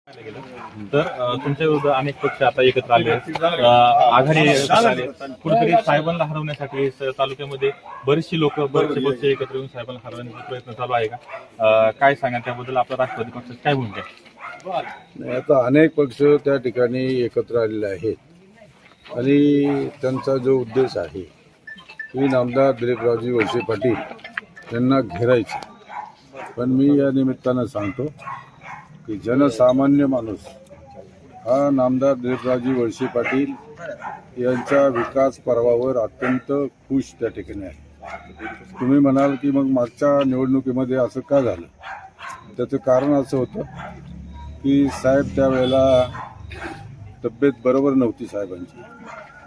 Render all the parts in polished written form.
तर तुमच्या विरुद्ध अनेक पक्ष आता एकत्र आले आघाडी आले कुठेतरी साहेबांना हरवण्यासाठी तालुक्यामध्ये बरेचशी लोक बरेचसे पक्ष एकत्र येऊन साहेबांना हरवण्याचा प्रयत्न चालू आहे का? काय सांगा त्याबद्दल? आपला राष्ट्रवादी पक्षाची काय भूमिका आहे? आता अनेक पक्ष त्या ठिकाणी एकत्र आलेले आहेत आणि त्यांचा जो उद्देश आहे की नामदार दिलीपरावजी वळसे पाटील यांना घेरायचे. पण मी या निमित्तानं सांगतो की जनसामान्य माणूस हा नामदार दिलीपरावजी वळसे पाटील यांच्या विकास पर्वावर अत्यंत खुश त्या ठिकाणी आहे. तुम्ही म्हणाल की मग मागच्या निवडणुकीमध्ये असं का झालं? त्याचं कारण असं होतं की साहेब त्यावेळेला तब्येत बरोबर नव्हती साहेबांची.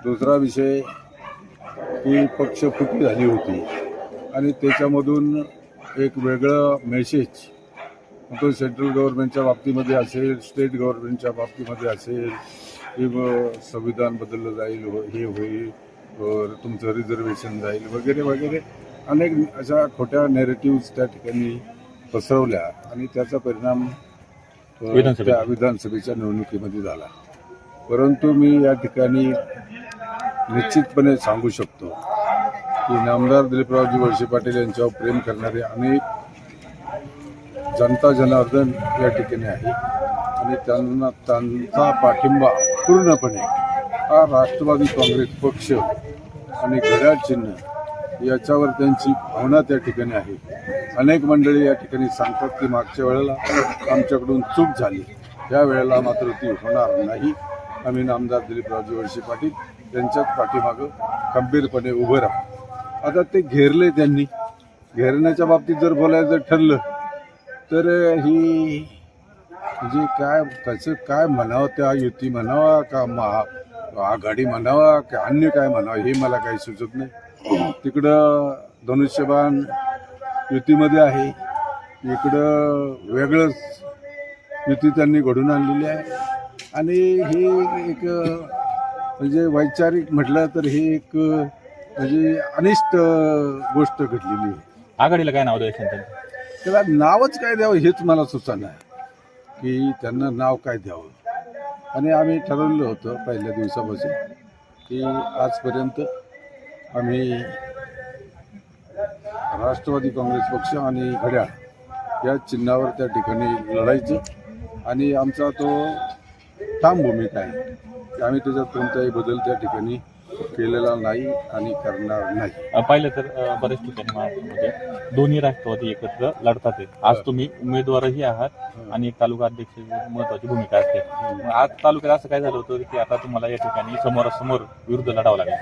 दुसरा विषय की पक्षफुटी झाली होती आणि त्याच्यामधून एक वेगळं मेसेज तो सेंट्रल गव्हर्नमेंटच्या बाबतीमध्ये असेल, स्टेट गव्हर्नमेंटच्या बाबतीमध्ये असेल की संविधान बदललं जाईल, हे होईल, तुमचं रिझर्वेशन जाईल वगैरे वगैरे अनेक अशा खोट्या नॅरेटिव्ज त्या ठिकाणी पसरवल्या आणि त्याचा परिणाम त्या विधानसभेच्या निवडणुकीमध्ये झाला. परंतु मी या ठिकाणी निश्चितपणे सांगू शकतो की नामदार दिलीपरावजी वळसे पाटील यांच्यावर प्रेम करणारे अनेक जनता जनार्दन या ठिकाणी आहे आणि त्यांचा पाठिंबा पूर्णपणे हा राष्ट्रवादी काँग्रेस पक्ष आणि घड्याळ चिन्ह याच्यावर त्यांची भावना त्या ठिकाणी आहे. अनेक मंडळी या ठिकाणी सांगतात की मागच्या वेळेला आमच्याकडून चूक झाली, या वेळेला मात्र ती होणार नाही. आम्ही नामदार दिलीपरावजी वळसे पाटील यांच्याच पाठीमागं खंबीरपणे उभं राहू. आता ते घेरले, त्यांनी घेरण्याच्या बाबतीत जर बोलायचं ठरलं तर ही म्हणजे काय कसं काय म्हणावं, त्या युती म्हणावा का आघाडी म्हणावा का अन्य काय म्हणावं हे मला काही सुचत नाही. तिकडं धनुष्यबाण युतीमध्ये आहे, इकडं वेगळंच युती त्यांनी घडून आणलेली आहे आणि हे एक म्हणजे वैचारिक म्हटलं तर हे एक म्हणजे अनिष्ट गोष्ट घडलेली आहे. आघाडीला काय नाव द्यायचं? त्याला नावच काय द्यावं हेच मला सुचना की त्यांना नाव काय द्यावं. आणि आम्ही ठरवलं होतं पहिल्या दिवसापासून की आजपर्यंत आम्ही राष्ट्रवादी काँग्रेस पक्ष आणि घड्याळ या चिन्हावर त्या ठिकाणी लढायचं आणि आमचा तो ठाम भूमिका आहे की आम्ही त्याच्यात कोणताही बदल त्या ठिकाणी केलेला नाही आणि करणार नाही. पाहिलं तर बऱ्याच ठिकाणी महाराष्ट्रामध्ये दोन्ही राष्ट्रवादी एकत्र लढतात. आज तुम्ही उमेदवारही आहात आणि एक तालुका अध्यक्ष महत्वाची भूमिका असते. आज तालुक्यात असं काय झालं होतं की आता तुम्हाला या ठिकाणी समोरासमोर विरुद्ध लढावं लागेल?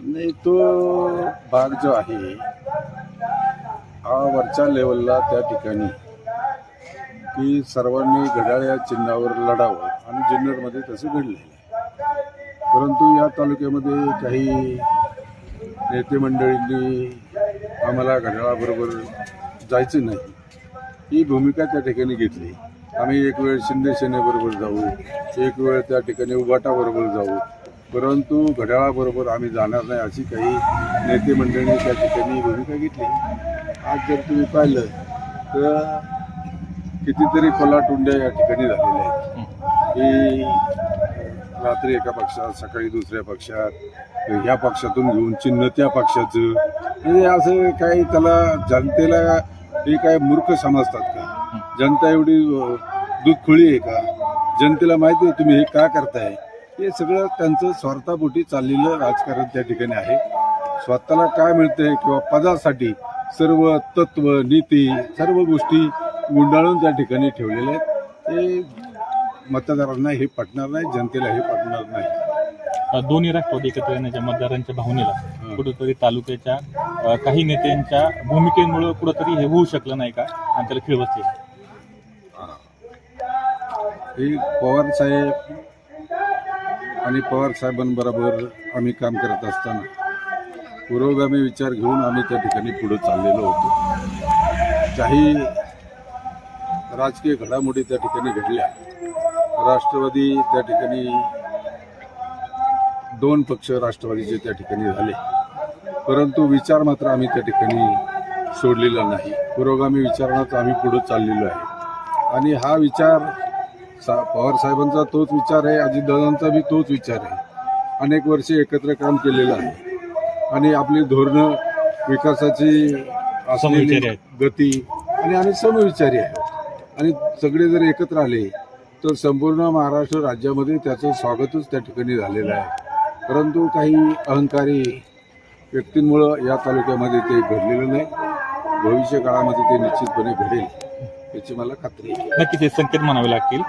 नाही, तो भाग जो आहे हा वरच्या लेवलला त्या ठिकाणी की सर्वांनी घड्याळ या चिन्हावर लढावं आणि जुन्नरमध्ये तसं घडलेलं आहे. परंतु या तालुक्यामध्ये काही नेते मंडळींनी आम्हाला घड्याळाबरोबर जायचं नाही ही भूमिका त्या ठिकाणी घेतली. आम्ही एक वेळ शिंदे सेनेबरोबर जाऊ, एक वेळ त्या ठिकाणी उबाटाबरोबर जाऊ, परंतु घड्याळाबरोबर आम्ही जाणार नाही अशी काही नेते मंडळींनी त्या ठिकाणी भूमिका घेतली. आज जर तुम्ही पाहिलं तर कितीतरी पलाटुंड्या या ठिकाणी झालेल्या आहेत की रात्री एका पक्षात, सकाळी दुसऱ्या पक्षात, ह्या पक्षातून घेऊन चिन्ह त्या पक्षाचं. म्हणजे असं काही त्याला जनतेला हे काय मूर्ख समजतात का? जनता एवढी दूधखोळी आहे का? जनतेला माहिती आहे तुम्ही हे का करताय? हे सगळं त्यांचं स्वार्थापोटी चाललेलं राजकारण त्या ठिकाणी आहे. स्वतःला काय मिळतंय किंवा पदासाठी सर्व तत्व नीती सर्व गोष्टी गुंडाळून त्या ठिकाणी ठेवलेल्या आहेत. ते मतदारांना हे पटणार नाही, जनतेला हे पटणार नाही. दोन्ही राष्ट्रवादी एकत्र येण्याच्या मतदारांच्या भावनेला कुठेतरी तालुक्याच्या काही नेत्यांच्या भूमिकेमुळे कुठेतरी हे होऊ शकलं नाही का आणि त्याला खीळ बसली? हे पवार साहेब आणि पवार साहेबांबरोबर आम्ही काम करत असताना पुरोगामी विचार घेऊन आम्ही त्या ठिकाणी पुढे चाललेलो होतो. काही राजकीय घडामोडी त्या ठिकाणी घडल्या. राष्ट्रवादी त्या ठिकाणी दोन पक्ष राष्ट्रवादीचे त्या ठिकाणी झाले, परंतु विचार मात्र आम्ही त्या ठिकाणी सोडलेला नाही. पुरोगामी विचारानंच आम्ही पुढे चाललेलो आहे आणि हा विचार पवार साहेबांचा तोच विचार आहे, अजितदादांचा बी तोच विचार आहे. अनेक वर्षे एकत्र काम केलेलं आहे आणि आपली धोरणं विकासाची समविचारी असलेली आहेत. गती आणि आम्ही समविचारी आहेत. आणि सगळे जर एकत्र आले तर संपूर्ण महाराष्ट्र राज्यामध्ये त्याचं स्वागतच त्या ठिकाणी झालेलं आहे. परंतु काही अहंकारी व्यक्तींमुळं या तालुक्यामध्ये ते घडलेलं नाही. भविष्य काळामध्ये ते निश्चितपणे घडेल याची मला खात्री आहे. नक्कीच हे संकेत म्हणावे लागतील.